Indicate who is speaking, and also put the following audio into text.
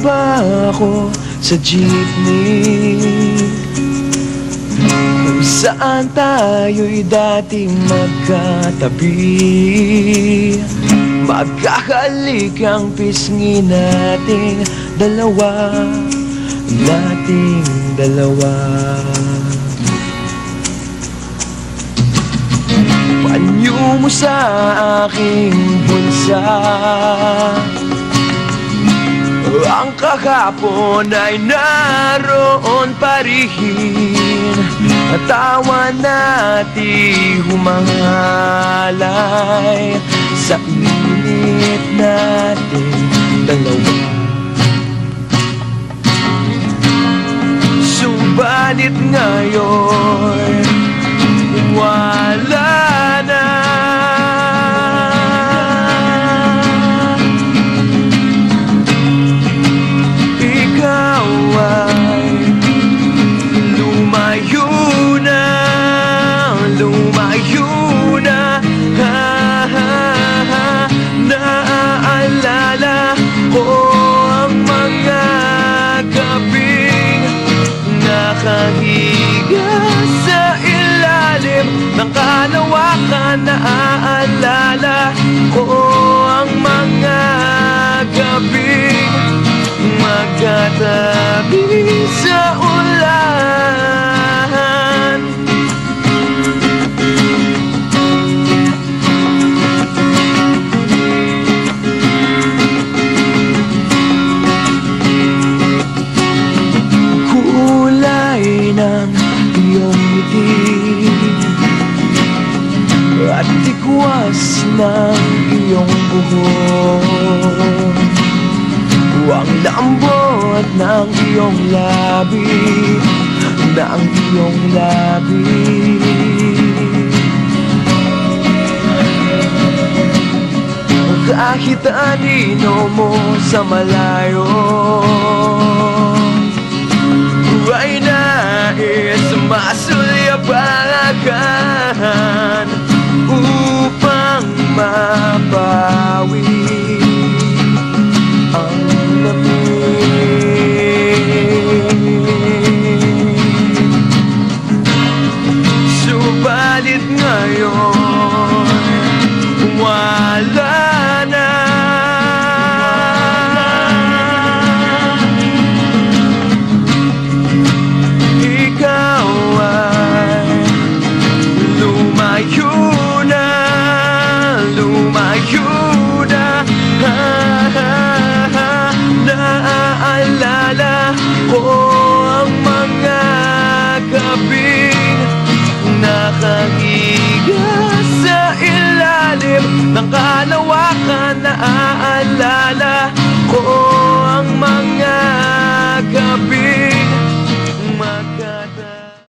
Speaker 1: pa ako sa jeepney kung saan tayo'y dating magkatabi. Magkakalik ang pisngi nating dalawa, nating dalawa. Panyo mo sa aking bulsa, ang kahapon ay naroon pa rin. Tawa natin humangalay sa init natin dalawa. Subalit ngayon wala na. Ikaw ay lumayo na, lumayo na. Naaalala ko ang mga gabing nakahiga sa ilalim ng kalawakan. Naaalala ko ang mga gabing magkatabi sa ulan. Kulay ng iyong ngiti at tikwas ng iyong buhok, ang lambot ng iyong labi, ng iyong labi. Kahit anino mo sa malayo ay nais masulyapan upang mabawi ang subalit ngayon wala na. Ikaw ay lumayo na, lumayo na. Naaalala ko ang mga gabing nakahiga sa ilalim ng kalawakan. Naaalala